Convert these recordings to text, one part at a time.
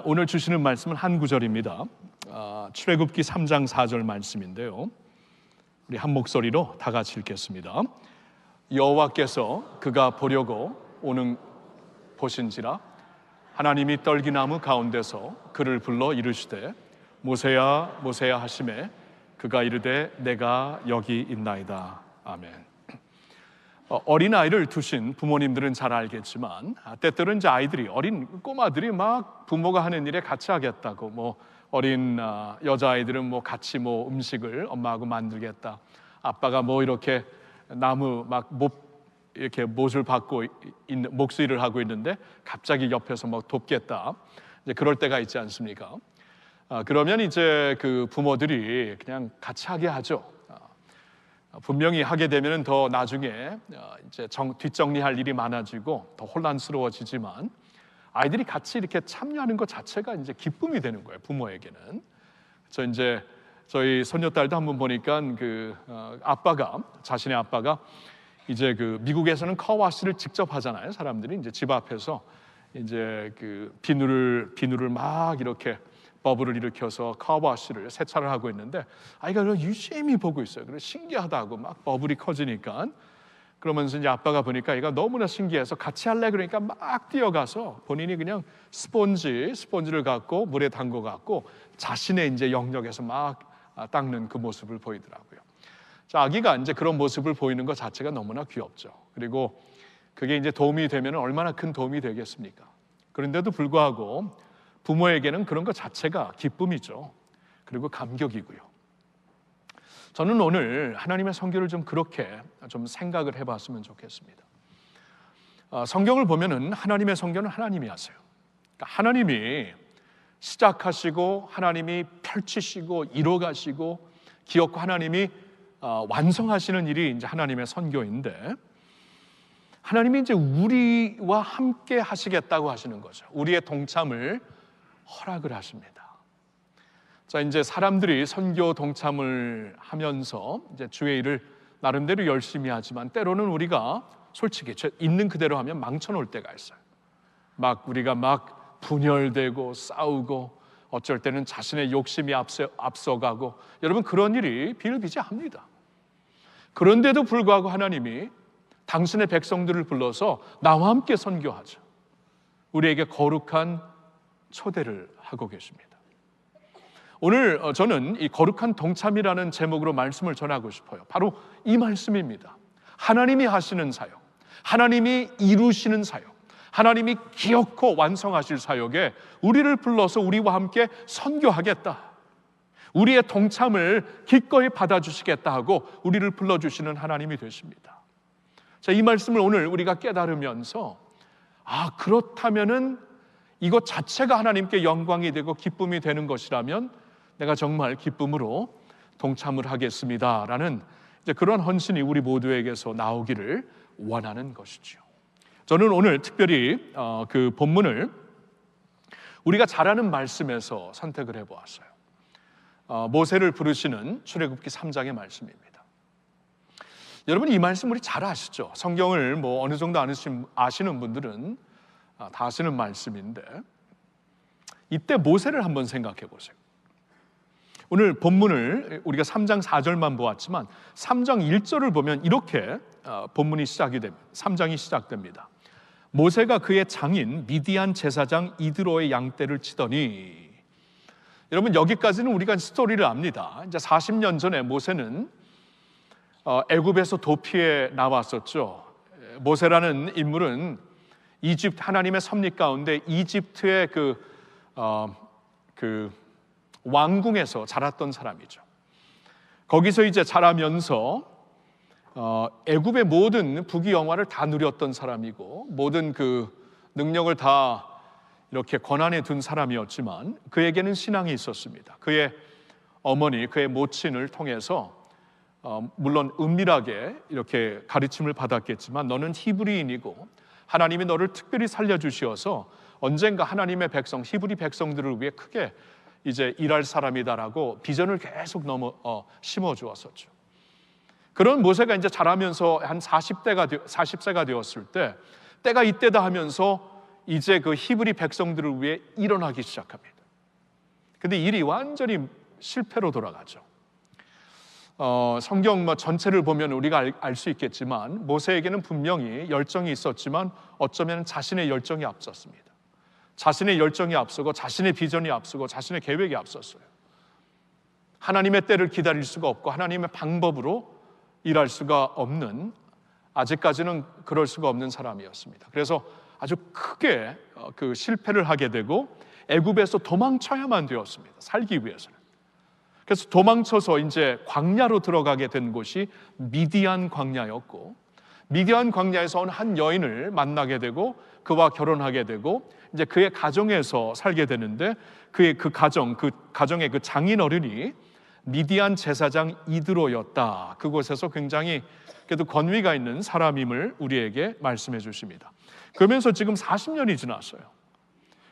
오늘 주시는 말씀은 한 구절입니다. 출애굽기 3장 4절 말씀인데요. 우리 한 목소리로 다 같이 읽겠습니다. 여호와께서 그가 보려고 오는 보신지라 하나님이 떨기나무 가운데서 그를 불러 이르시되 모세야 모세야 하시매 그가 이르되 내가 여기 있나이다. 아멘. 어린아이를 두신 부모님들은 잘 알겠지만 때때로 이제 아이들이 어린 꼬마들이 막 부모가 하는 일에 같이 하겠다고 어린 여자아이들은 같이 음식을 엄마하고 만들겠다. 아빠가 이렇게 나무 이렇게 못을 받고 있는 목수일을 하고 있는데 갑자기 옆에서 돕겠다. 이제 그럴 때가 있지 않습니까? 그러면 이제 그 부모들이 그냥 같이 하게 하죠. 분명히 하게 되면 더 나중에 이제 뒷정리할 일이 많아지고 더 혼란스러워지지만 아이들이 같이 이렇게 참여하는 것 자체가 이제 기쁨이 되는 거예요, 부모에게는. 이제 저희 손녀딸도 한번 보니까 자신의 아빠가 이제 미국에서는 카와시를 직접 하잖아요. 사람들이 이제 집 앞에서 이제 비누를 막 이렇게 버블을 일으켜서 카와시를 세차를 하고 있는데 아이가 유심히 보고 있어요. 그래서 신기하다고 막 버블이 커지니까 그러면서 이제 아빠가 보니까 얘가 너무나 신기해서 같이 할래 그러니까 막 뛰어가서 본인이 그냥 스폰지를 갖고 물에 담궈 갖고 자신의 이제 영역에서 막 닦는 그 모습을 보이더라고요. 자, 아기가 이제 그런 모습을 보이는 것 자체가 너무나 귀엽죠. 그리고 그게 이제 도움이 되면 얼마나 큰 도움이 되겠습니까? 그런데도 불구하고 부모에게는 그런 것 자체가 기쁨이죠. 그리고 감격이고요. 저는 오늘 하나님의 성경을 좀 그렇게 좀 생각을 해봤으면 좋겠습니다. 성경을 보면은 하나님의 성경은 하나님이 하세요. 그러니까 하나님이 시작하시고 하나님이 펼치시고 이뤄가시고 기업과 하나님이 완성하시는 일이 이제 하나님의 선교인데 하나님이 이제 우리와 함께 하시겠다고 하시는 거죠. 우리의 동참을 허락을 하십니다. 자, 이제 사람들이 선교 동참을 하면서 이제 주의 일을 나름대로 열심히 하지만 때로는 우리가 솔직히 있는 그대로 하면 망쳐놓을 때가 있어요. 우리가 분열되고 싸우고 어쩔 때는 자신의 욕심이 앞서가고 여러분 그런 일이 비일비재합니다. 그런데도 불구하고 하나님이 당신의 백성들을 불러서 나와 함께 선교하죠. 우리에게 거룩한 초대를 하고 계십니다. 오늘 저는 이 거룩한 동참이라는 제목으로 말씀을 전하고 싶어요. 바로 이 말씀입니다. 하나님이 하시는 사역, 하나님이 이루시는 사역, 하나님이 기어코 완성하실 사역에 우리를 불러서 우리와 함께 선교하겠다, 우리의 동참을 기꺼이 받아주시겠다 하고 우리를 불러주시는 하나님이 되십니다. 자, 이 말씀을 오늘 우리가 깨달으면서 그렇다면은 이것 자체가 하나님께 영광이 되고 기쁨이 되는 것이라면 내가 정말 기쁨으로 동참을 하겠습니다라는 이제 그런 헌신이 우리 모두에게서 나오기를 원하는 것이죠. 저는 오늘 특별히 그 본문을 우리가 잘 아는 말씀에서 선택을 해보았어요. 모세를 부르시는 출애굽기 3장의 말씀입니다. 여러분 이 말씀 우리 잘 아시죠? 성경을 어느 정도 아시는 분들은 다 아시는 말씀인데 이때 모세를 한번 생각해 보세요. 오늘 본문을 우리가 3장 4절만 보았지만 3장 1절을 보면 이렇게 본문이 시작이 됩니다. 3장이 시작됩니다. 모세가 그의 장인 미디안 제사장 이드로의 양떼를 치더니, 여러분 여기까지는 우리가 스토리를 압니다. 이제 40년 전에 모세는 애굽에서 도피해 나왔었죠. 모세라는 인물은 이집트 하나님의 섭리 가운데 이집트의 그 왕궁에서 자랐던 사람이죠. 거기서 이제 자라면서 애굽의 모든 부귀영화를 다 누렸던 사람이고 모든 그 능력을 다 이렇게 권한에 둔 사람이었지만 그에게는 신앙이 있었습니다. 그의 어머니, 그의 모친을 통해서 물론 은밀하게 이렇게 가르침을 받았겠지만 너는 히브리인이고 하나님이 너를 특별히 살려주시어서 언젠가 하나님의 백성, 히브리 백성들을 위해 크게 이제 일할 사람이다라고 비전을 계속 심어주었었죠. 그런 모세가 이제 자라면서 한 40세가 되었을 때 때가 이때다 하면서 이제 그 히브리 백성들을 위해 일어나기 시작합니다. 근데 일이 완전히 실패로 돌아가죠. 성경 전체를 보면 우리가 알 수 있겠지만 모세에게는 분명히 열정이 있었지만 어쩌면 자신의 열정이 앞섰습니다. 자신의 열정이 앞서고 자신의 비전이 앞서고 자신의 계획이 앞섰어요. 하나님의 때를 기다릴 수가 없고 하나님의 방법으로 일할 수가 없는, 아직까지는 그럴 수가 없는 사람이었습니다. 그래서 아주 크게 그 실패를 하게 되고 애굽에서 도망쳐야만 되었습니다. 살기 위해서는. 그래서 도망쳐서 이제 광야로 들어가게 된 곳이 미디안 광야였고, 미디안 광야에서 온 한 여인을 만나게 되고 그와 결혼하게 되고 이제 그의 가정에서 살게 되는데, 그의 그 가정의 그 장인 어른이 미디안 제사장 이드로였다. 그곳에서 굉장히 그래도 권위가 있는 사람임을 우리에게 말씀해 주십니다. 그러면서 지금 40년이 지났어요.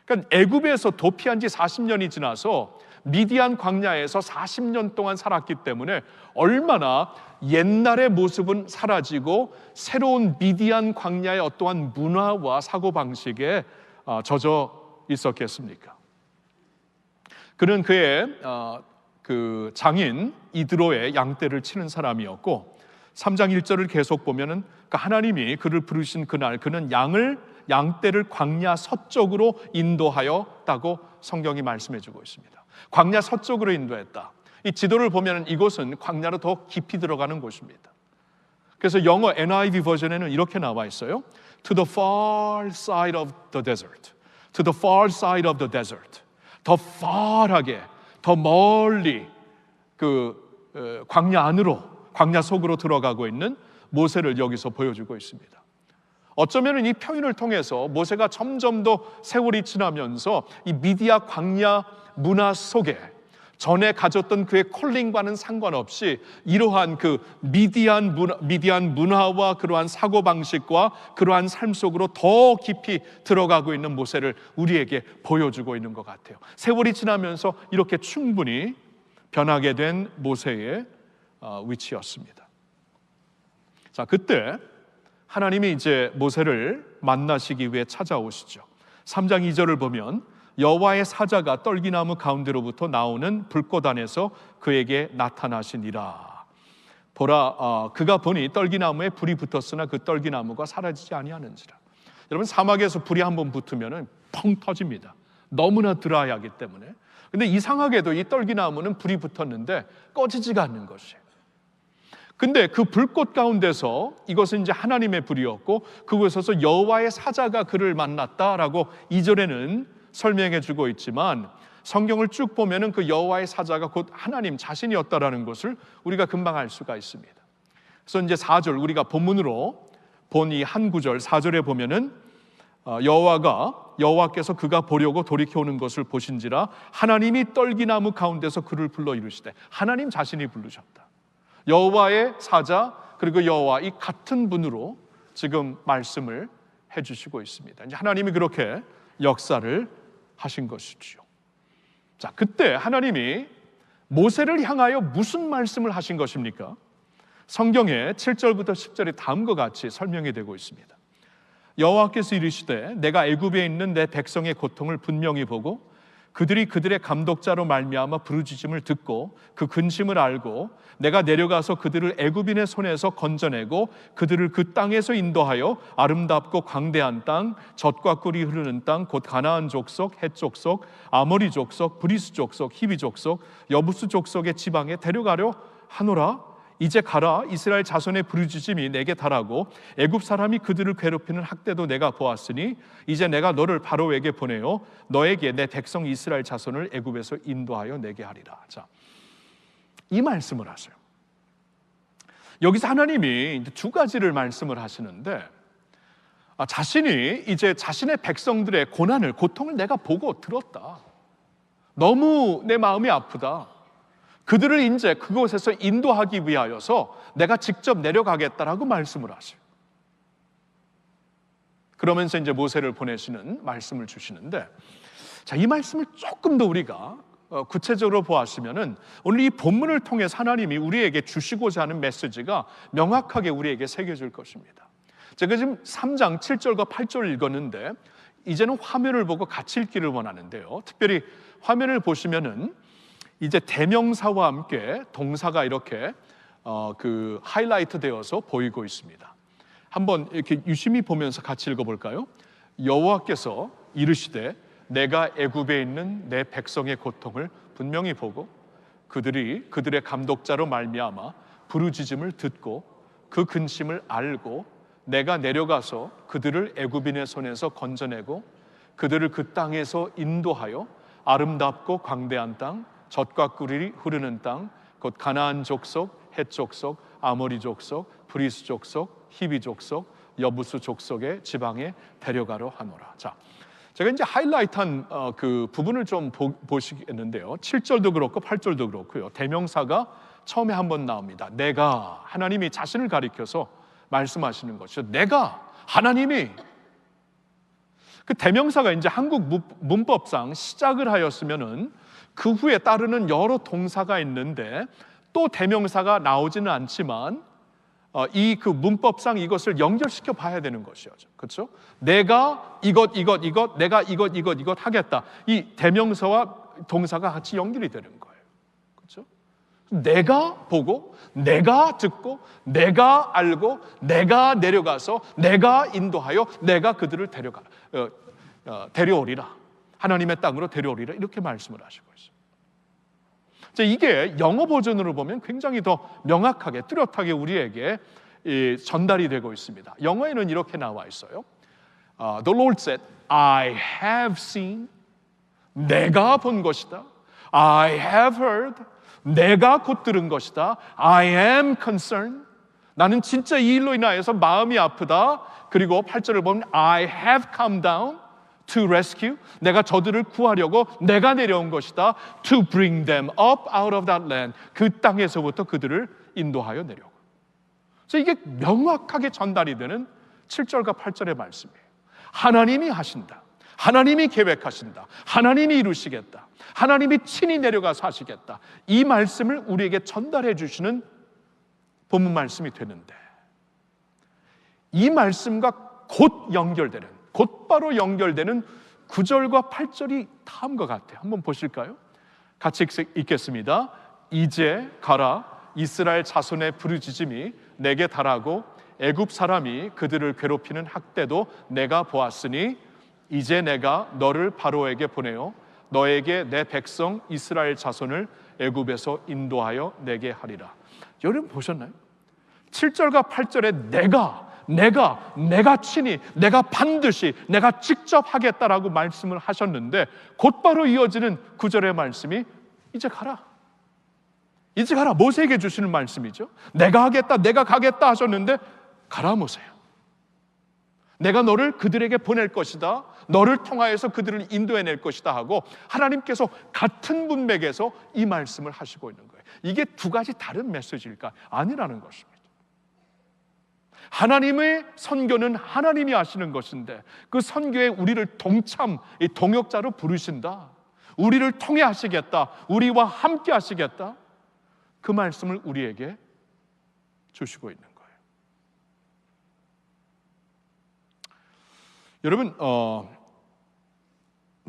그러니까 애굽에서 도피한 지 40년이 지나서 미디안 광야에서 40년 동안 살았기 때문에 얼마나 옛날의 모습은 사라지고 새로운 미디안 광야의 어떠한 문화와 사고방식에 젖어 있었겠습니까? 그는 그의 그 장인 이드로의 양떼를 치는 사람이었고 3장 1절을 계속 보면은 하나님이 그를 부르신 그날 그는 양떼를 광야 서쪽으로 인도하였다고 성경이 말씀해주고 있습니다. 광야 서쪽으로 인도했다. 이 지도를 보면 이곳은 광야로 더 깊이 들어가는 곳입니다. 그래서 영어 NIV 버전에는 이렇게 나와 있어요. To the far side of the desert. To the far side of the desert. 더 far하게, 더 멀리 그 광야 안으로, 광야 속으로 들어가고 있는 모세를 여기서 보여주고 있습니다. 어쩌면 이 표현을 통해서 모세가 점점 더 세월이 지나면서 이 미디안 광야 문화 속에 전에 가졌던 그의 콜링과는 상관없이 이러한 그 미디안 문화와 그러한 사고방식과 그러한 삶 속으로 더 깊이 들어가고 있는 모세를 우리에게 보여주고 있는 것 같아요. 세월이 지나면서 이렇게 충분히 변하게 된 모세의 위치였습니다. 자, 그때 하나님이 이제 모세를 만나시기 위해 찾아오시죠. 3장 2절을 보면 여호와의 사자가 떨기나무 가운데로부터 나오는 불꽃 안에서 그에게 나타나시니라. 보라, 그가 보니 떨기나무에 불이 붙었으나 그 떨기나무가 사라지지 아니하는지라. 여러분, 사막에서 불이 한번 붙으면 펑 터집니다. 너무나 드라이하기 때문에. 근데 이상하게도 이 떨기나무는 불이 붙었는데 꺼지지가 않는 것이에요. 근데 그 불꽃 가운데서 이것은 이제 하나님의 불이었고 그곳에서 여호와의 사자가 그를 만났다라고 2절에는 설명해 주고 있지만 성경을 쭉 보면은 그 여호와의 사자가 곧 하나님 자신이었다라는 것을 우리가 금방 알 수가 있습니다. 그래서 이제 4절 우리가 본문으로 본 이 한 구절 4절에 보면은 여호와께서 그가 보려고 돌이켜 오는 것을 보신지라 하나님이 떨기나무 가운데서 그를 불러 이르시되, 하나님 자신이 부르셨다. 여호와의 사자 그리고 여호와 이 같은 분으로 지금 말씀을 해주시고 있습니다. 이제 하나님이 그렇게 역사를 하신 것이죠. 자, 그때 하나님이 모세를 향하여 무슨 말씀을 하신 것입니까? 성경에 7절부터 10절이 다음과 같이 설명이 되고 있습니다. 여호와께서 이르시되 내가 애굽에 있는 내 백성의 고통을 분명히 보고 그들이 그들의 감독자로 말미암아 부르짖음을 듣고 그 근심을 알고 내가 내려가서 그들을 애굽인의 손에서 건져내고 그들을 그 땅에서 인도하여 아름답고 광대한 땅, 젖과 꿀이 흐르는 땅, 곧 가나안 족속, 헷 족속, 아모리 족속, 브리스 족속, 히비 족속, 여부스 족속의 지방에 데려가려 하노라. 이제 가라. 이스라엘 자손의 부르짖음이 내게 달하고 애굽 사람이 그들을 괴롭히는 학대도 내가 보았으니 이제 내가 너를 바로에게 보내어 너에게 내 백성 이스라엘 자손을 애굽에서 인도하여 내게 하리라. 자, 이 말씀을 하세요. 여기서 하나님이 두 가지를 말씀을 하시는데 자신이 이제 자신의 백성들의 고난을, 고통을 내가 보고 들었다. 너무 내 마음이 아프다. 그들을 이제 그곳에서 인도하기 위하여서 내가 직접 내려가겠다라고 말씀을 하세요. 그러면서 이제 모세를 보내시는 말씀을 주시는데, 자, 이 말씀을 조금 더 우리가 구체적으로 보았으면은 오늘 이 본문을 통해서 하나님이 우리에게 주시고자 하는 메시지가 명확하게 우리에게 새겨질 것입니다. 제가 지금 3장 7절과 8절을 읽었는데 이제는 화면을 보고 같이 읽기를 원하는데요. 특별히 화면을 보시면은 이제 대명사와 함께 동사가 이렇게 그 하이라이트 되어서 보이고 있습니다. 한번 이렇게 유심히 보면서 같이 읽어볼까요? 여호와께서 이르시되 내가 애굽에 있는 내 백성의 고통을 분명히 보고 그들의 감독자로 말미암아 부르짖음을 듣고 그 근심을 알고 내가 내려가서 그들을 애굽인의 손에서 건져내고 그들을 그 땅에서 인도하여 아름답고 광대한 땅, 젖과 꿀이 흐르는 땅, 곧 가나안 족속, 헷 족속, 아모리 족속, 브리스 족속, 히비 족속, 여부수 족속의 지방에 데려가려 하노라. 자, 제가 이제 하이라이트한 그 부분을 좀 보시겠는데요. 7절도 그렇고 8절도 그렇고요. 대명사가 처음에 한번 나옵니다. 내가, 하나님이 자신을 가리켜서 말씀하시는 것이죠. 내가, 하나님이. 그 대명사가 이제 한국 문법상 시작을 하였으면은 그 후에 따르는 여러 동사가 있는데 또 대명사가 나오지는 않지만 이 그 문법상 이것을 연결시켜 봐야 되는 것이죠. 그렇죠? 내가 이것 내가 이것 하겠다. 이 대명사와 동사가 같이 연결이 되는 거예요. 그렇죠? 내가 보고 내가 듣고 내가 알고 내가 내려가서 내가 인도하여 내가 그들을 데려오리라. 하나님의 땅으로 데려오리라. 이렇게 말씀을 하시고 있어요. 이게 영어 버전으로 보면 굉장히 더 명확하게 뚜렷하게 우리에게 전달이 되고 있습니다. 영어에는 이렇게 나와 있어요. The Lord said, I have seen. 내가 본 것이다. I have heard. 내가 곧 들은 것이다. I am concerned. 나는 진짜 이 일로 인하여서 마음이 아프다. 그리고 8절을 보면 I have come down to rescue. 내가 저들을 구하려고 내가 내려온 것이다. To bring them up out of that land. 그 땅에서부터 그들을 인도하여 내려오고. 그래서 이게 명확하게 전달이 되는 7절과 8절의 말씀이에요. 하나님이 하신다. 하나님이 계획하신다. 하나님이 이루시겠다. 하나님이 친히 내려가서 하시겠다. 이 말씀을 우리에게 전달해 주시는 본문 말씀이 되는데 이 말씀과 곧바로 연결되는 9절과 8절이 다음과 같아요. 한번 보실까요? 같이 읽겠습니다. 이제 가라. 이스라엘 자손의 부르짖음이 내게 달하고 애굽 사람이 그들을 괴롭히는 학대도 내가 보았으니 이제 내가 너를 바로에게 보내어 너에게 내 백성 이스라엘 자손을 애굽에서 인도하여 내게 하리라. 여러분 보셨나요? 7절과 8절에 내가 친히, 내가 반드시, 내가 직접 하겠다라고 말씀을 하셨는데 곧바로 이어지는 9절의 말씀이 이제 가라. 이제 가라. 모세에게 주시는 말씀이죠. 내가 하겠다, 내가 가겠다 하셨는데 가라 모세야. 내가 너를 그들에게 보낼 것이다. 너를 통하여서 그들을 인도해낼 것이다 하고 하나님께서 같은 문맥에서 이 말씀을 하시고 있는 거예요. 이게 두 가지 다른 메시지일까? 아니라는 것입니다. 하나님의 선교는 하나님이 하시는 것인데 그 선교에 우리를 동역자로 부르신다. 우리를 통해 하시겠다. 우리와 함께 하시겠다. 그 말씀을 우리에게 주시고 있는 거예요. 여러분,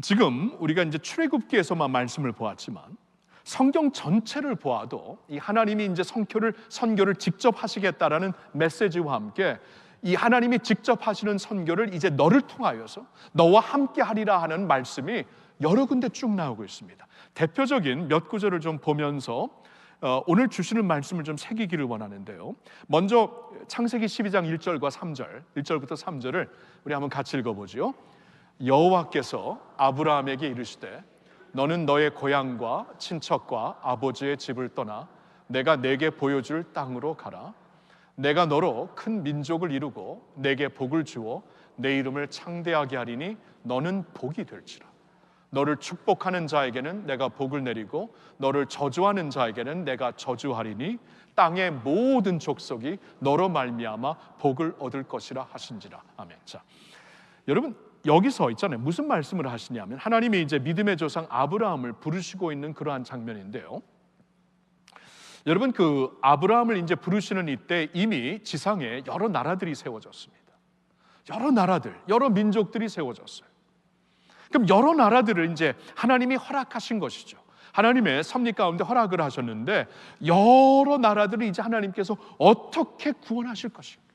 지금 우리가 이제 출애굽기에서만 말씀을 보았지만 성경 전체를 보아도 이 하나님이 이제 선교를 직접 하시겠다라는 메시지와 함께 이 하나님이 직접 하시는 선교를 이제 너를 통하여서 너와 함께 하리라 하는 말씀이 여러 군데 쭉 나오고 있습니다. 대표적인 몇 구절을 좀 보면서 오늘 주시는 말씀을 좀 새기기를 원하는데요. 먼저 창세기 12장 1절과 3절, 1절부터 3절을 우리 한번 같이 읽어보죠. 여호와께서 아브라함에게 이르시되 너는 너의 고향과 친척과 아버지의 집을 떠나 내가 내게 보여줄 땅으로 가라. 내가 너로 큰 민족을 이루고 내게 복을 주어 내 이름을 창대하게 하리니 너는 복이 될지라. 너를 축복하는 자에게는 내가 복을 내리고 너를 저주하는 자에게는 내가 저주하리니 땅의 모든 족속이 너로 말미암아 복을 얻을 것이라 하신지라. 아멘. 자, 여러분 여기서 있잖아요. 무슨 말씀을 하시냐면 하나님이 이제 믿음의 조상 아브라함을 부르시고 있는 그러한 장면인데요. 여러분 그 아브라함을 이제 부르시는 이때 이미 지상에 여러 나라들이 세워졌습니다. 여러 나라들, 여러 민족들이 세워졌어요. 그럼 여러 나라들을 이제 하나님이 허락하신 것이죠. 하나님의 섭리 가운데 허락을 하셨는데 여러 나라들을 이제 하나님께서 어떻게 구원하실 것인가,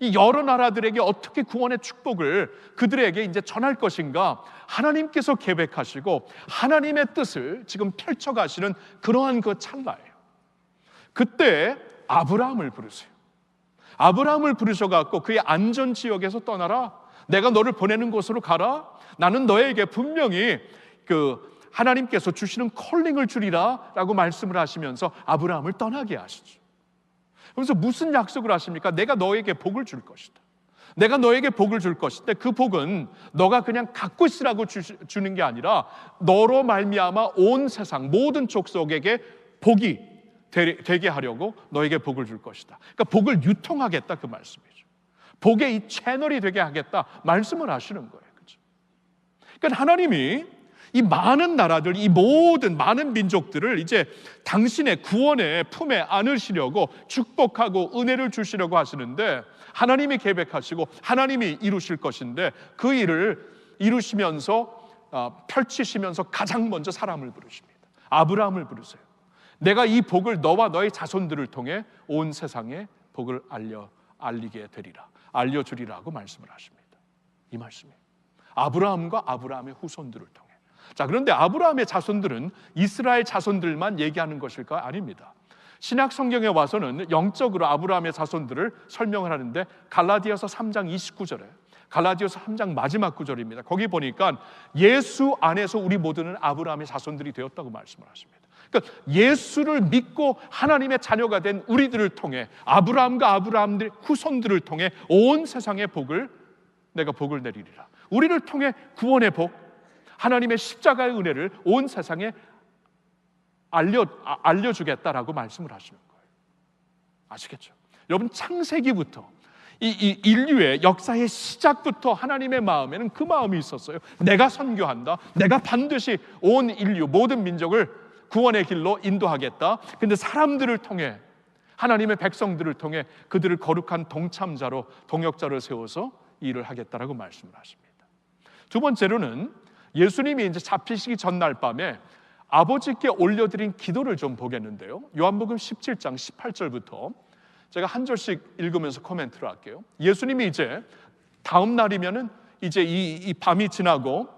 이 여러 나라들에게 어떻게 구원의 축복을 그들에게 이제 전할 것인가, 하나님께서 계획하시고 하나님의 뜻을 지금 펼쳐가시는 그러한 그 찰나예요. 그때 아브라함을 부르세요. 아브라함을 부르셔갖고 그의 안전 지역에서 떠나라, 내가 너를 보내는 곳으로 가라, 나는 너에게 분명히 하나님께서 주시는 콜링을 주리라 라고 말씀을 하시면서 아브라함을 떠나게 하시죠. 그래서 무슨 약속을 하십니까? 내가 너에게 복을 줄 것이다, 내가 너에게 복을 줄 것인데 그 복은 너가 그냥 갖고 있으라고 주는 게 아니라 너로 말미암아 온 세상 모든 족속에게 복이 되게 하려고 너에게 복을 줄 것이다. 그러니까 복을 유통하겠다, 그 말씀이죠. 복의 이 채널이 되게 하겠다 말씀을 하시는 거예요. 그렇죠? 그러니까 하나님이 이 많은 나라들, 이 모든 많은 민족들을 이제 당신의 구원의 품에 안으시려고 축복하고 은혜를 주시려고 하시는데, 하나님이 계획하시고 하나님이 이루실 것인데 그 일을 이루시면서 펼치시면서 가장 먼저 사람을 부르십니다. 아브라함을 부르세요. 내가 이 복을 너와 너의 자손들을 통해 온 세상에 복을 알리게 되리라, 알려주리라고 말씀을 하십니다. 이 말씀이에요. 아브라함과 아브라함의 후손들을 통해. 자, 그런데 아브라함의 자손들은 이스라엘 자손들만 얘기하는 것일까? 아닙니다. 신약 성경에 와서는 영적으로 아브라함의 자손들을 설명을 하는데 갈라디아서 3장 29절에, 갈라디아서 3장 마지막 구절입니다. 거기 보니까 예수 안에서 우리 모두는 아브라함의 자손들이 되었다고 말씀을 하십니다. 그러니까 예수를 믿고 하나님의 자녀가 된 우리들을 통해, 아브라함과 아브라함의 후손들을 통해 온 세상의 복을, 내가 복을 내리리라. 우리를 통해 구원의 복, 하나님의 십자가의 은혜를 온 세상에 알려주겠다라고 말씀을 하시는 거예요. 아시겠죠? 여러분, 창세기부터 이 인류의 역사의 시작부터 하나님의 마음에는 그 마음이 있었어요. 내가 선교한다, 내가 반드시 온 인류 모든 민족을 구원의 길로 인도하겠다. 근데 사람들을 통해, 하나님의 백성들을 통해 그들을 거룩한 동참자로, 동역자로 세워서 일을 하겠다라고 말씀을 하십니다. 두 번째로는 예수님이 이제 잡히시기 전날 밤에 아버지께 올려드린 기도를 좀 보겠는데요. 요한복음 17장 18절부터 제가 한 절씩 읽으면서 코멘트를 할게요. 예수님이 이제 다음 날이면은 이제 이 밤이 지나고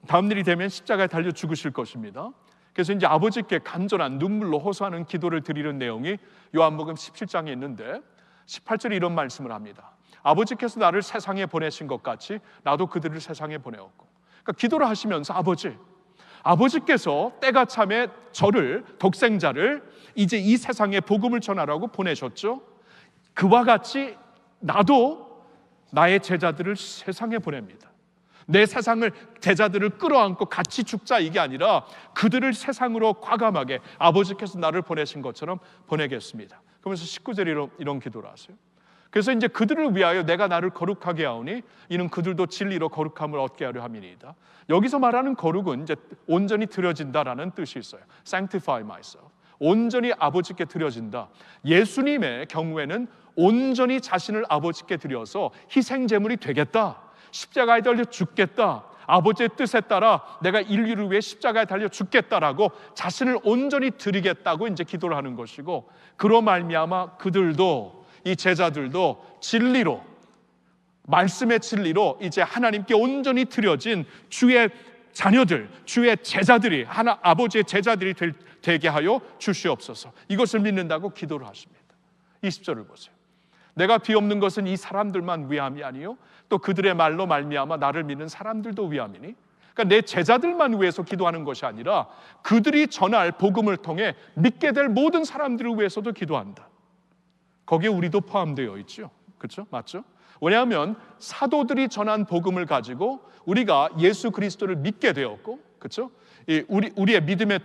다음 날이 되면 십자가에 달려 죽으실 것입니다. 그래서 이제 아버지께 간절한 눈물로 호소하는 기도를 드리는 내용이 요한복음 17장에 있는데 18절에 이런 말씀을 합니다. 아버지께서 나를 세상에 보내신 것 같이 나도 그들을 세상에 보내었고. 그러니까 기도를 하시면서 아버지께서 때가 참에 저를, 독생자를 이제 이 세상에 복음을 전하라고 보내셨죠. 그와 같이 나도 나의 제자들을 세상에 보냅니다. 내 세상을, 제자들을 끌어안고 같이 죽자, 이게 아니라 그들을 세상으로 과감하게 아버지께서 나를 보내신 것처럼 보내겠습니다. 그러면서 19절에 이런 기도를 하세요. 그래서 이제 그들을 위하여 내가 나를 거룩하게 하오니 이는 그들도 진리로 거룩함을 얻게 하려 함이니이다. 여기서 말하는 거룩은 이제 온전히 드려진다라는 뜻이 있어요. Sanctify myself. 온전히 아버지께 드려진다. 예수님의 경우에는 온전히 자신을 아버지께 드려서 희생제물이 되겠다, 십자가에 달려 죽겠다, 아버지의 뜻에 따라 내가 인류를 위해 십자가에 달려 죽겠다라고 자신을 온전히 드리겠다고 이제 기도를 하는 것이고, 그로 말미암아 그들도, 이 제자들도 진리로, 말씀의 진리로 이제 하나님께 온전히 드려진 주의 자녀들, 주의 제자들이, 아버지의 제자들이 되게 하여 주시옵소서. 이것을 믿는다고 기도를 하십니다. 20절을 보세요. 내가 비옵는 것은 이 사람들만 위함이 아니요 또 그들의 말로 말미암아 나를 믿는 사람들도 위함이니. 그러니까 내 제자들만 위해서 기도하는 것이 아니라 그들이 전할 복음을 통해 믿게 될 모든 사람들을 위해서도 기도한다. 거기에 우리도 포함되어 있죠. 그렇죠? 맞죠? 왜냐하면 사도들이 전한 복음을 가지고 우리가 예수 그리스도를 믿게 되었고, 그렇죠? 우리의 믿음의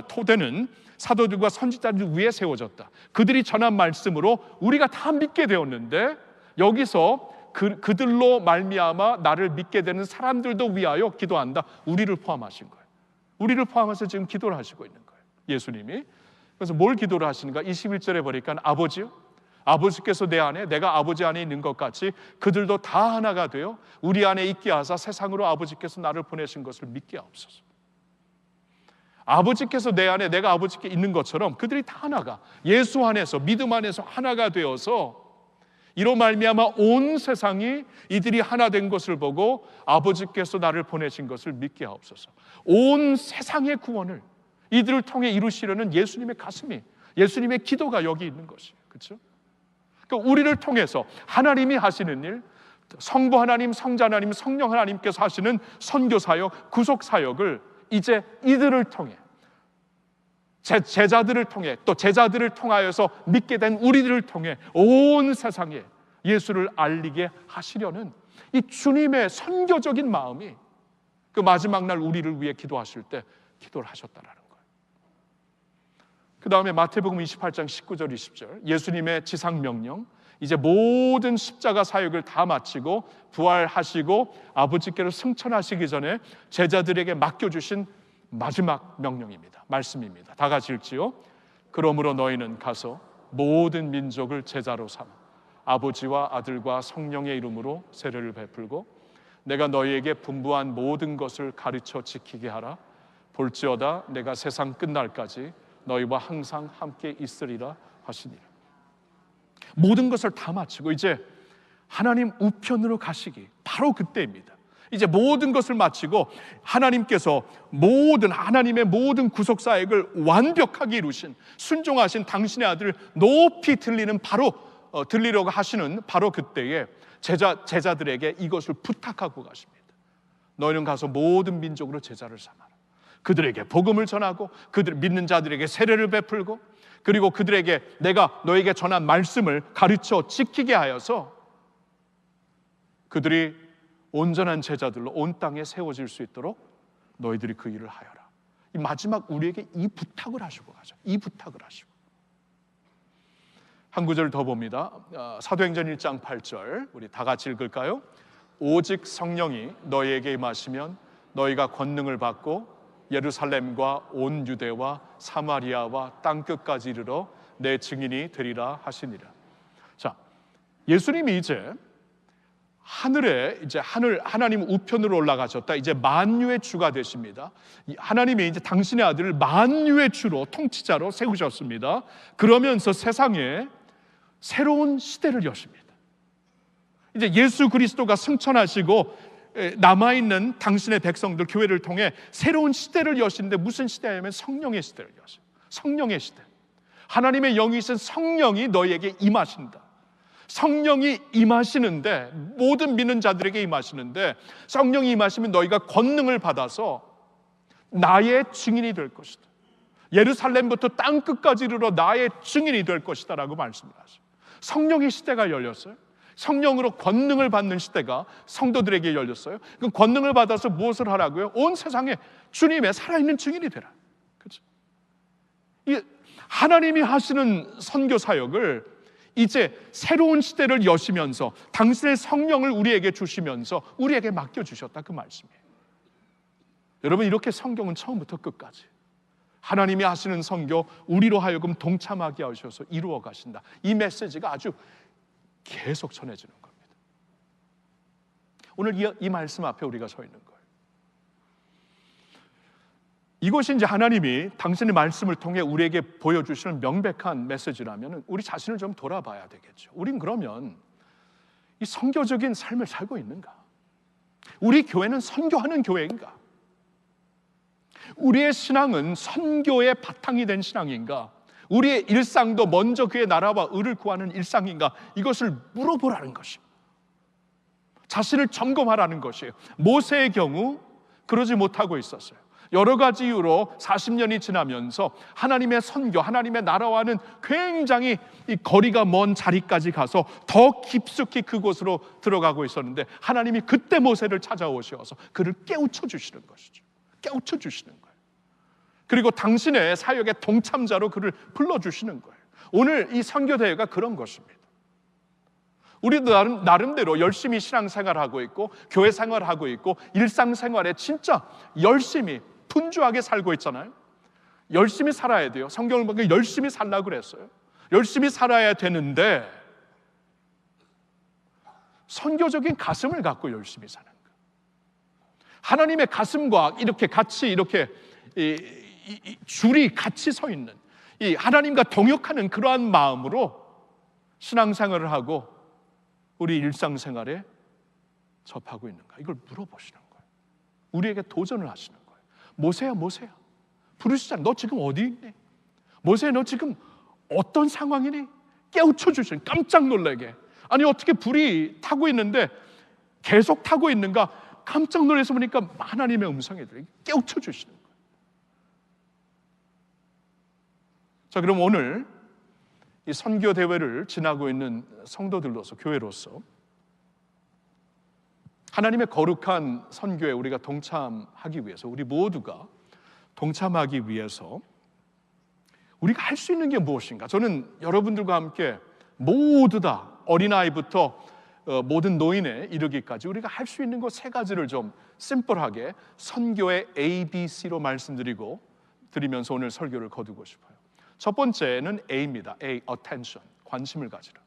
토대는 사도들과 선지자들 위에 세워졌다. 그들이 전한 말씀으로 우리가 다 믿게 되었는데, 여기서 그들로 말미암아 나를 믿게 되는 사람들도 위하여 기도한다. 우리를 포함하신 거예요. 우리를 포함해서 지금 기도를 하시고 있는 거예요, 예수님이. 그래서 뭘 기도를 하시는가? 21절에 보니까 아버지께서 내 안에, 내가 아버지 안에 있는 것 같이 그들도 다 하나가 되어 우리 안에 있게 하사 세상으로 아버지께서 나를 보내신 것을 믿게 하옵소서. 아버지께서 내 안에, 내가 아버지께 있는 것처럼 그들이 다 하나가, 예수 안에서, 믿음 안에서 하나가 되어서 이로 말미암아 온 세상이 이들이 하나 된 것을 보고 아버지께서 나를 보내신 것을 믿게 하옵소서. 온 세상의 구원을 이들을 통해 이루시려는 예수님의 가슴이, 예수님의 기도가 여기 있는 것이에요. 그렇죠? 그러니까 우리를 통해서 하나님이 하시는 일, 성부 하나님, 성자 하나님, 성령 하나님께서 하시는 선교 사역, 구속 사역을 이제 이들을 통해, 제자들을 통해, 또 제자들을 통하여서 믿게 된 우리들을 통해 온 세상에 예수를 알리게 하시려는 이 주님의 선교적인 마음이 그 마지막 날 우리를 위해 기도하실 때 기도를 하셨다라는 거예요. 그 다음에 마태복음 28장 19절 20절, 예수님의 지상 명령, 이제 모든 십자가 사역을 다 마치고 부활하시고 아버지께로 승천하시기 전에 제자들에게 맡겨주신 마지막 명령입니다. 말씀입니다. 다 같이 읽지요. 그러므로 너희는 가서 모든 민족을 제자로 삼아 아버지와 아들과 성령의 이름으로 세례를 베풀고 내가 너희에게 분부한 모든 것을 가르쳐 지키게 하라. 볼지어다 내가 세상 끝날까지 너희와 항상 함께 있으리라 하시니라. 모든 것을 다 마치고 이제 하나님 우편으로 가시기 바로 그때입니다. 이제 모든 것을 마치고 하나님께서 하나님의 모든 구속 사역을 완벽하게 이루신, 순종하신 당신의 아들을 높이 들리려고 하시는 바로 그때에 제자들에게 이것을 부탁하고 가십니다. 너희는 가서 모든 민족으로 제자를 삼아라. 그들에게 복음을 전하고 그들 믿는 자들에게 세례를 베풀고 그리고 그들에게 내가 너에게 전한 말씀을 가르쳐 지키게 하여서 그들이 온전한 제자들로 온 땅에 세워질 수 있도록 너희들이 그 일을 하여라. 이 마지막 우리에게 이 부탁을 하시고 가죠. 이 부탁을 하시고. 한 구절 더 봅니다. 사도행전 1장 8절 우리 다 같이 읽을까요? 오직 성령이 너희에게 임하시면 너희가 권능을 받고 예루살렘과 온 유대와 사마리아와 땅끝까지 이르러 내 증인이 되리라 하시니라. 자, 예수님이 이제 하나님 우편으로 올라가셨다. 이제 만유의 주가 되십니다. 하나님이 이제 당신의 아들을 만유의 주로, 통치자로 세우셨습니다. 그러면서 세상에 새로운 시대를 여십니다. 이제 예수 그리스도가 승천하시고 남아있는 당신의 백성들, 교회를 통해 새로운 시대를 여시는데 무슨 시대냐면 성령의 시대를 여셔요. 성령의 시대. 하나님의 영이신 성령이 너희에게 임하신다. 성령이 임하시는데, 모든 믿는 자들에게 임하시는데, 성령이 임하시면 너희가 권능을 받아서 나의 증인이 될 것이다. 예루살렘부터 땅끝까지 이르러 나의 증인이 될 것이다 라고 말씀을 하셔요. 성령의 시대가 열렸어요. 성령으로 권능을 받는 시대가 성도들에게 열렸어요. 그 권능을 받아서 무엇을 하라고요? 온 세상에 주님의 살아있는 증인이 되라. 그렇죠? 이 하나님이 하시는 선교 사역을 이제 새로운 시대를 여시면서 당신의 성령을 우리에게 주시면서 우리에게 맡겨주셨다, 그 말씀이에요. 여러분, 이렇게 성경은 처음부터 끝까지 하나님이 하시는 선교, 우리로 하여금 동참하게 하셔서 이루어 가신다. 이 메시지가 아주 계속 전해지는 겁니다. 오늘 이 말씀 앞에 우리가 서 있는 거예요. 이것이 이제 하나님이 당신의 말씀을 통해 우리에게 보여주시는 명백한 메시지라면 우리 자신을 좀 돌아봐야 되겠죠. 우린 그러면 이 선교적인 삶을 살고 있는가? 우리 교회는 선교하는 교회인가? 우리의 신앙은 선교의 바탕이 된 신앙인가? 우리의 일상도 먼저 그의 나라와 의를 구하는 일상인가? 이것을 물어보라는 것입니다. 자신을 점검하라는 것이에요. 모세의 경우 그러지 못하고 있었어요. 여러 가지 이유로 40년이 지나면서 하나님의 선교, 하나님의 나라와는 굉장히 이 거리가 먼 자리까지 가서 더 깊숙이 그곳으로 들어가고 있었는데 하나님이 그때 모세를 찾아오셔서 그를 깨우쳐 주시는 것이죠. 깨우쳐 주시는 거예요. 그리고 당신의 사역의 동참자로 그를 불러주시는 거예요. 오늘 이 선교대회가 그런 것입니다. 우리도 나름대로 열심히 신앙생활하고 있고 교회 생활하고 있고 일상생활에 진짜 열심히 분주하게 살고 있잖아요. 열심히 살아야 돼요. 성경을 보니까 열심히 살라고 그랬어요. 열심히 살아야 되는데 선교적인 가슴을 갖고 열심히 사는 거예요. 하나님의 가슴과 이렇게 같이 이렇게 줄이 같이 서 있는, 이 하나님과 동역하는 그러한 마음으로 신앙생활을 하고 우리 일상생활에 접하고 있는가, 이걸 물어보시는 거예요. 우리에게 도전을 하시는 거예요. 모세야, 모세야, 부르시잖아. 너 지금 어디 있니? 모세야, 너 지금 어떤 상황이니? 깨우쳐 주시는, 깜짝 놀라게. 아니, 어떻게 불이 타고 있는데 계속 타고 있는가? 깜짝 놀라서 보니까 하나님의 음성이 들려요. 깨우쳐 주시는 거예요. 자, 그럼 오늘 이 선교 대회를 지나고 있는 성도들로서, 교회로서 하나님의 거룩한 선교에 우리가 동참하기 위해서, 우리 모두가 동참하기 위해서 우리가 할 수 있는 게 무엇인가? 저는 여러분들과 함께 모두 다 어린아이부터 모든 노인에 이르기까지 우리가 할 수 있는 것 세 가지를 좀 심플하게 선교의 ABC로 드리면서 오늘 설교를 거두고 싶어요. 첫 번째는 A입니다. A, attention, 관심을 가지라.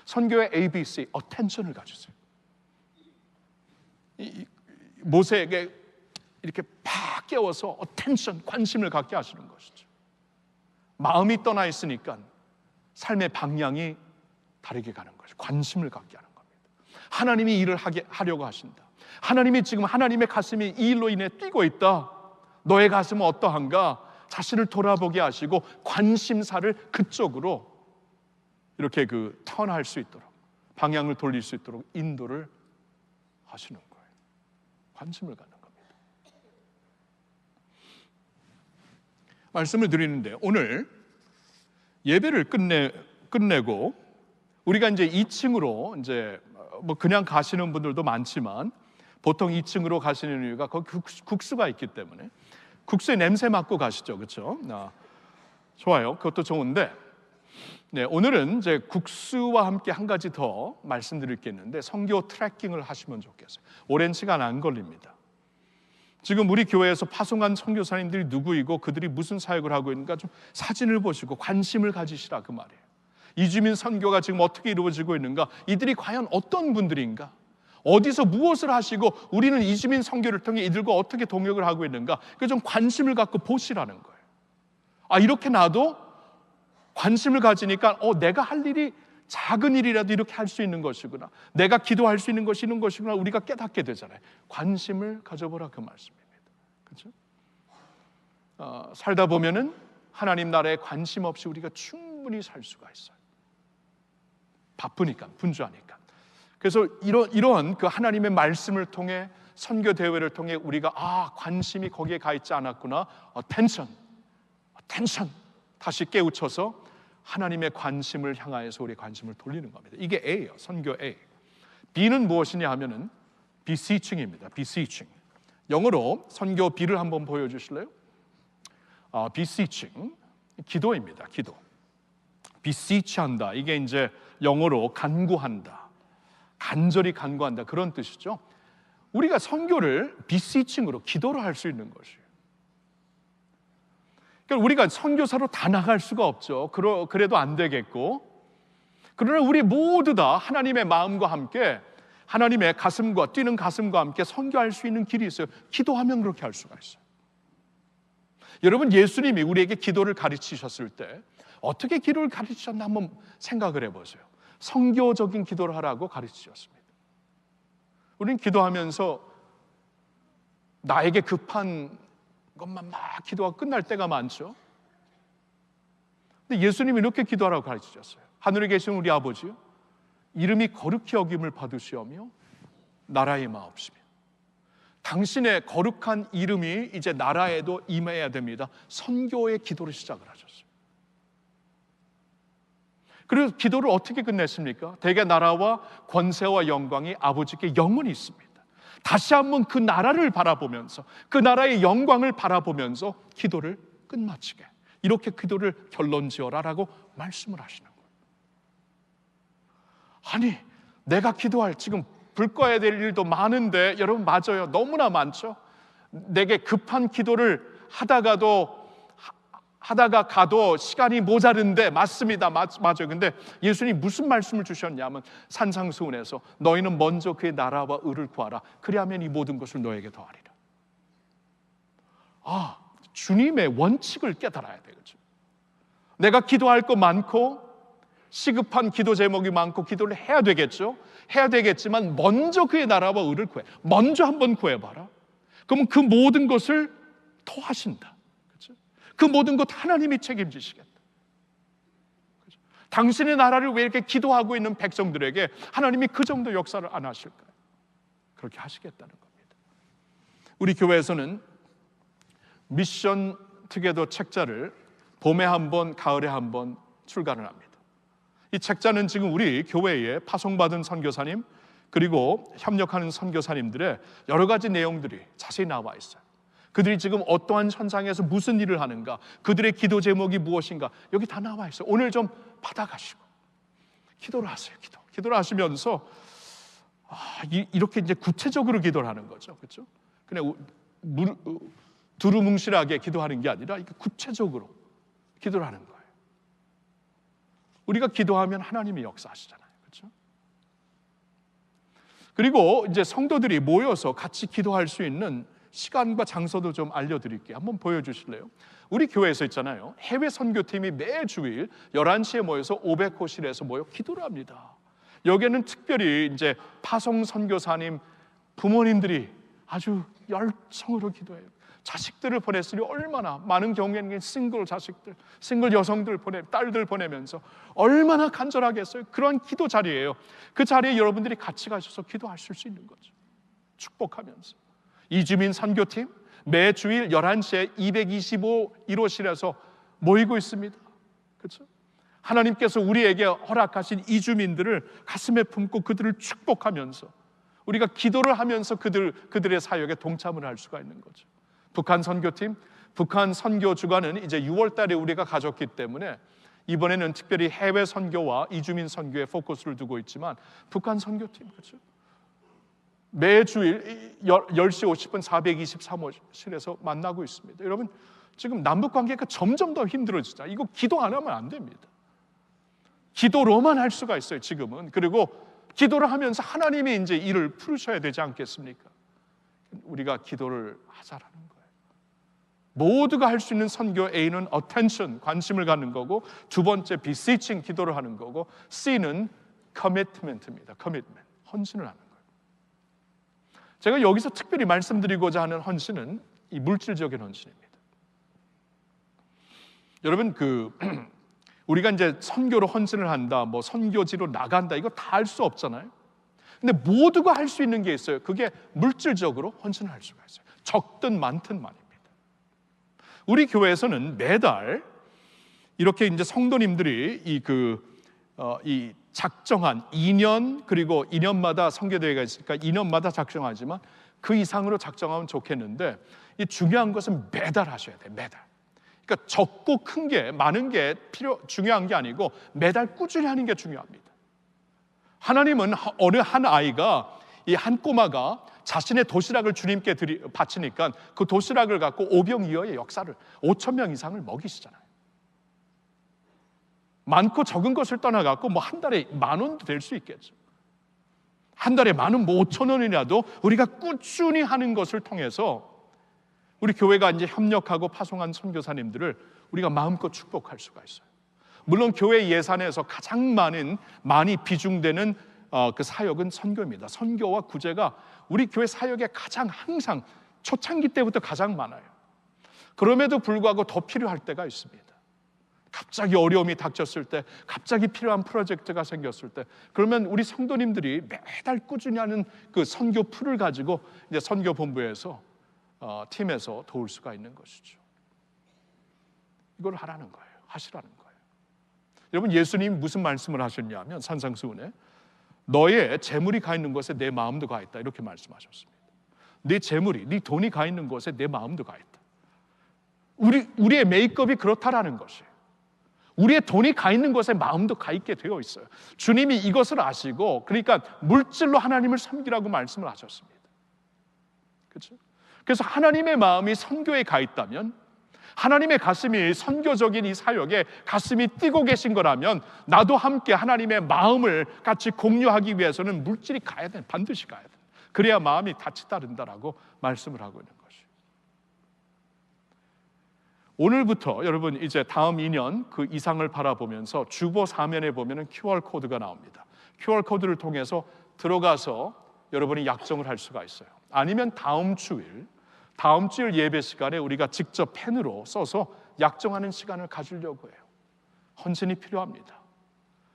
선교의 ABC, attention을 가지세요. 모세에게 이렇게 팍 깨워서 attention, 관심을 갖게 하시는 것이죠. 마음이 떠나 있으니까 삶의 방향이 다르게 가는 것이죠. 관심을 갖게 하는 겁니다. 하나님이 일을 하려고 하신다. 하나님이 지금, 하나님의 가슴이 이 일로 인해 뛰고 있다. 너의 가슴은 어떠한가? 자신을 돌아보게 하시고 관심사를 그쪽으로 이렇게 턴할 수 있도록, 방향을 돌릴 수 있도록 인도를 하시는 거예요. 관심을 갖는 겁니다. 말씀을 드리는데, 오늘 예배를 끝내고 우리가 이제 2층으로 이제 그냥 가시는 분들도 많지만 보통 2층으로 가시는 이유가 거기 국수가 있기 때문에 국수의 냄새 맡고 가시죠, 그렇죠? 좋아요, 그것도 좋은데, 네, 오늘은 이제 국수와 함께 한 가지 더 말씀드릴 게 있는데, 선교 트래킹을 하시면 좋겠어요. 오랜 시간 안 걸립니다. 지금 우리 교회에서 파송한 선교사님들이 누구이고 그들이 무슨 사역을 하고 있는가 좀 사진을 보시고 관심을 가지시라, 그 말이에요. 이주민 선교가 지금 어떻게 이루어지고 있는가, 이들이 과연 어떤 분들인가, 어디서 무엇을 하시고 우리는 이주민 선교를 통해 이들과 어떻게 동역을 하고 있는가, 그 좀 관심을 갖고 보시라는 거예요. 이렇게 나도 관심을 가지니까 내가 할 일이 작은 일이라도 이렇게 할 수 있는 것이구나, 내가 기도할 수 있는 것이 있는 것이구나, 우리가 깨닫게 되잖아요. 관심을 가져보라, 그 말씀입니다. 그렇죠? 살다 보면은 하나님 나라에 관심 없이 우리가 충분히 살 수가 있어요. 바쁘니까, 분주하니까. 그래서 이런 그 하나님의 말씀을 통해, 선교 대회를 통해 우리가 관심이 거기에 가 있지 않았구나, attention 다시 깨우쳐서 하나님의 관심을 향하여서 우리의 관심을 돌리는 겁니다. 이게 A예요, 선교 A. B는 무엇이냐 하면은 beseeching입니다. beseeching. 영어로 선교 B를 한번 보여주실래요? beseeching, 기도입니다. 기도. beseech한다, 이게 이제 영어로 간구한다, 간절히 간구한다, 그런 뜻이죠. 우리가 선교를 beseeching으로, 기도로 할 수 있는 것이에요. 그러니까 우리가 선교사로 다 나갈 수가 없죠. 그래도 안 되겠고, 그러나 우리 모두 다 하나님의 마음과 함께, 하나님의 가슴과, 뛰는 가슴과 함께 선교할 수 있는 길이 있어요. 기도하면 그렇게 할 수가 있어요. 여러분, 예수님이 우리에게 기도를 가르치셨을 때 어떻게 기도를 가르치셨나 한번 생각을 해보세요. 선교적인 기도를 하라고 가르치셨습니다. 우리는 기도하면서 나에게 급한 것만 막 기도가 끝날 때가 많죠. 근데 예수님이 이렇게 기도하라고 가르치셨어요. 하늘에 계신 우리 아버지요, 이름이 거룩히 여김을 받으시오며 나라의 마옵시며, 당신의 거룩한 이름이 이제 나라에도 임해야 됩니다. 선교의 기도를 시작을 하셨어요. 그리고 기도를 어떻게 끝냈습니까? 대개 나라와 권세와 영광이 아버지께 영원히 있습니다. 다시 한번 그 나라를 바라보면서, 그 나라의 영광을 바라보면서 기도를 끝마치게, 이렇게 기도를 결론지어라라고 말씀을 하시는 거예요. 아니, 내가 기도할, 지금 불 꺼야 될 일도 많은데, 여러분 맞아요, 너무나 많죠. 내게 급한 기도를 하다가도 하다가 가도 시간이 모자른데 맞습니다. 맞아요. 근데 예수님이 무슨 말씀을 주셨냐면 산상수훈에서 너희는 먼저 그의 나라와 의를 구하라. 그리하면 이 모든 것을 너에게 더하리라. 주님의 원칙을 깨달아야 되겠죠. 내가 기도할 거 많고 시급한 기도 제목이 많고 기도를 해야 되겠죠. 해야 되겠지만 먼저 그의 나라와 의를 구해. 먼저 한번 구해봐라. 그러면 그 모든 것을 더하신다. 그렇죠? 그 모든 것 하나님이 책임지시겠다. 그렇죠? 당신의 나라를 왜 이렇게 기도하고 있는 백성들에게 하나님이 그 정도 역사를 안 하실까요? 그렇게 하시겠다는 겁니다. 우리 교회에서는 미션 투게더 책자를 봄에 한 번, 가을에 한 번 출간을 합니다. 이 책자는 지금 우리 교회에 파송받은 선교사님 그리고 협력하는 선교사님들의 여러 가지 내용들이 자세히 나와 있어요. 그들이 지금 어떠한 현장에서 무슨 일을 하는가, 그들의 기도 제목이 무엇인가, 여기 다 나와 있어요. 오늘 좀 받아가시고 기도를 하세요. 기도를 하시면서 이렇게 이제 구체적으로 기도를 하는 거죠. 그렇죠? 그냥 두루뭉실하게 기도하는 게 아니라 이렇게 구체적으로 기도를 하는 거예요. 우리가 기도하면 하나님이 역사하시잖아요. 그렇죠? 그리고 이제 성도들이 모여서 같이 기도할 수 있는 시간과 장소도 좀 알려드릴게요. 한번 보여주실래요? 우리 교회에서 있잖아요. 해외 선교팀이 매주일 11시에 모여서 500호실에서 모여 기도를 합니다. 여기에는 특별히 이제 파송 선교사님 부모님들이 아주 열정으로 기도해요. 자식들을 보냈으니 얼마나 많은 경우에는 싱글 자식들, 싱글 여성들 딸들 보내면서 얼마나 간절하겠어요. 그런 기도 자리예요. 그 자리에 여러분들이 같이 가셔서 기도하실 수 있는 거죠. 축복하면서. 이주민 선교팀 매 주일 11시에 225 1호실에서 모이고 있습니다. 그렇죠? 하나님께서 우리에게 허락하신 이주민들을 가슴에 품고 그들을 축복하면서 우리가 기도를 하면서 그들의 사역에 동참을 할 수가 있는 거죠. 북한 선교팀, 북한 선교 주간은 이제 6월 달에 우리가 가졌기 때문에 이번에는 특별히 해외 선교와 이주민 선교에 포커스를 두고 있지만 북한 선교팀, 그렇죠? 매주일 10시 50분 423호실에서 만나고 있습니다. 여러분, 지금 남북 관계가 점점 더 힘들어지잖아요. 이거 기도 안 하면 안 됩니다. 기도로만 할 수가 있어요, 지금은. 그리고 기도를 하면서 하나님이 이제 일을 풀으셔야 되지 않겠습니까? 우리가 기도를 하자라는 거예요. 모두가 할 수 있는 선교 A는 attention, 관심을 갖는 거고, 두 번째 beseeching, 기도를 하는 거고, C는 commitment입니다. commitment, 헌신을 하는 거예요. 제가 여기서 특별히 말씀드리고자 하는 헌신은 이 물질적인 헌신입니다. 여러분, 우리가 이제 선교로 헌신을 한다, 뭐 선교지로 나간다, 이거 다 할 수 없잖아요. 근데 모두가 할 수 있는 게 있어요. 그게 물질적으로 헌신을 할 수가 있어요. 적든 많든 말입니다. 우리 교회에서는 매달 이렇게 이제 성도님들이 이 작정한 2년, 그리고 2년마다 선교대회가 있으니까 2년마다 작정하지만 그 이상으로 작정하면 좋겠는데, 이 중요한 것은 매달 하셔야 돼요. 매달. 그러니까 적고 큰 게, 많은 게 중요한 게 아니고 매달 꾸준히 하는 게 중요합니다. 하나님은 어느 한 아이가, 이 한 꼬마가 자신의 도시락을 주님께 바치니까 그 도시락을 갖고 오병이어의 역사를 5,000명 이상을 먹이시잖아요. 많고 적은 것을 떠나갖고 뭐 한 달에 10,000원도 될 수 있겠죠. 한 달에 많은 뭐 5,000원이라도 우리가 꾸준히 하는 것을 통해서 우리 교회가 이제 협력하고 파송한 선교사님들을 우리가 마음껏 축복할 수가 있어요. 물론 교회 예산에서 가장 많이 비중되는 그 사역은 선교입니다. 선교와 구제가 우리 교회 사역에 가장 항상 초창기 때부터 가장 많아요. 그럼에도 불구하고 더 필요할 때가 있습니다. 갑자기 어려움이 닥쳤을 때, 갑자기 필요한 프로젝트가 생겼을 때, 그러면 우리 성도님들이 매달 꾸준히 하는 그 선교 풀을 가지고 이제 선교 본부에서 팀에서 도울 수가 있는 것이죠. 이걸 하라는 거예요. 하시라는 거예요. 여러분, 예수님이 무슨 말씀을 하셨냐면 산상수훈에 너의 재물이 가 있는 곳에 내 마음도 가 있다, 이렇게 말씀하셨습니다. 네 재물이, 네 돈이 가 있는 곳에 내 마음도 가 있다. 우리의 메이크업이 그렇다라는 것이에요. 우리의 돈이 가 있는 곳에 마음도 가 있게 되어 있어요. 주님이 이것을 아시고, 그러니까 물질로 하나님을 섬기라고 말씀을 하셨습니다. 그렇죠? 그래서 하나님의 마음이 선교에 가 있다면, 하나님의 가슴이 선교적인 이 사역에 가슴이 뛰고 계신 거라면 나도 함께 하나님의 마음을 같이 공유하기 위해서는 물질이 가야 돼. 반드시 가야 돼. 그래야 마음이 같이 따른다라고 말씀을 하고 있는 것이에요. 오늘부터 여러분 이제 다음 2년 그 이상을 바라보면서 주보 사면에 보면은 QR코드가 나옵니다. QR코드를 통해서 들어가서 여러분이 약정을 할 수가 있어요. 아니면 다음 주일 예배 시간에 우리가 직접 펜으로 써서 약정하는 시간을 가지려고 해요. 헌신이 필요합니다.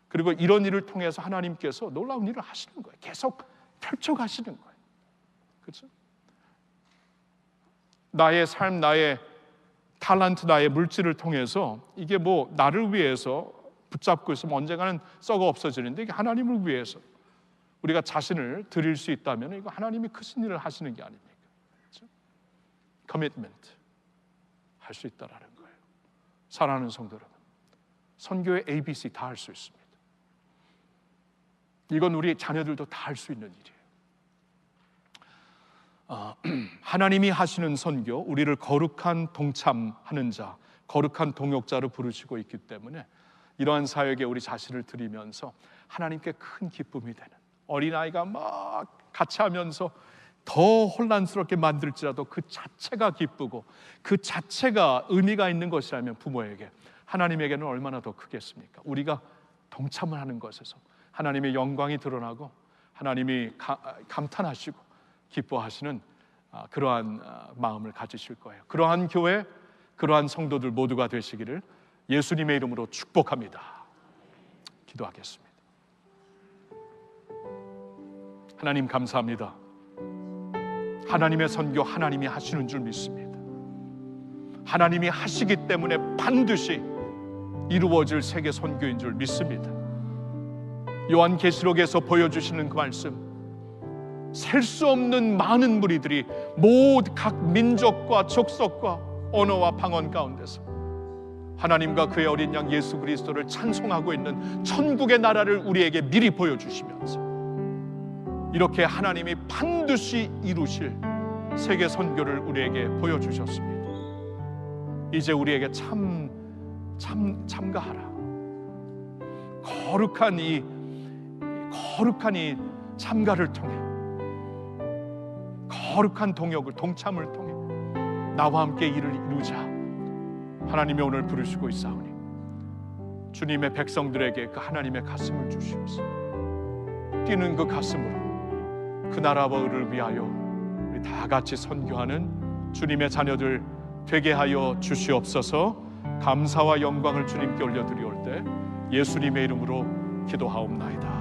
그리고 이런 일을 통해서 하나님께서 놀라운 일을 하시는 거예요. 계속 펼쳐가시는 거예요. 그렇죠? 나의 삶, 나의 탤런트, 나의 물질을 통해서 이게 뭐 나를 위해서 붙잡고 있으면 언젠가는 썩어 없어지는데 이게 하나님을 위해서 우리가 자신을 드릴 수 있다면 이거 하나님이 크신 일을 하시는 게 아닙니까? 그렇죠? 커미트먼트 할 수 있다라는 거예요. 사랑하는 성도 여러분, 선교의 ABC 다 할 수 있습니다. 이건 우리 자녀들도 다 할 수 있는 일이에요. 하나님이 하시는 선교, 우리를 거룩한 동참하는 자, 거룩한 동역자로 부르시고 있기 때문에 이러한 사역에 우리 자신을 드리면서 하나님께 큰 기쁨이 되는, 어린아이가 막 같이 하면서 더 혼란스럽게 만들지라도 그 자체가 기쁘고 그 자체가 의미가 있는 것이라면 부모에게, 하나님에게는 얼마나 더 크겠습니까? 우리가 동참을 하는 것에서 하나님의 영광이 드러나고 하나님이 감탄하시고 기뻐하시는 그러한 마음을 가지실 거예요. 그러한 교회, 그러한 성도들 모두가 되시기를 예수님의 이름으로 축복합니다. 기도하겠습니다. 하나님 감사합니다. 하나님의 선교 하나님이 하시는 줄 믿습니다. 하나님이 하시기 때문에 반드시 이루어질 세계 선교인 줄 믿습니다. 요한계시록에서 보여주시는 그 말씀, 셀 수 없는 많은 무리들이 모두 각 민족과 족속과 언어와 방언 가운데서 하나님과 그의 어린 양 예수 그리스도를 찬송하고 있는 천국의 나라를 우리에게 미리 보여주시면서 이렇게 하나님이 반드시 이루실 세계 선교를 우리에게 보여주셨습니다. 이제 우리에게 참가하라. 거룩한 이 참가를 통해, 거룩한 동역을, 동참을 통해 나와 함께 일을 이루자. 하나님이 오늘 부르시고 있사오니 주님의 백성들에게 그 하나님의 가슴을 주시옵소서. 뛰는 그 가슴으로 그 나라와 의를 위하여 우리 다 같이 선교하는 주님의 자녀들 되게 하여 주시옵소서. 감사와 영광을 주님께 올려드리올 때 예수님의 이름으로 기도하옵나이다.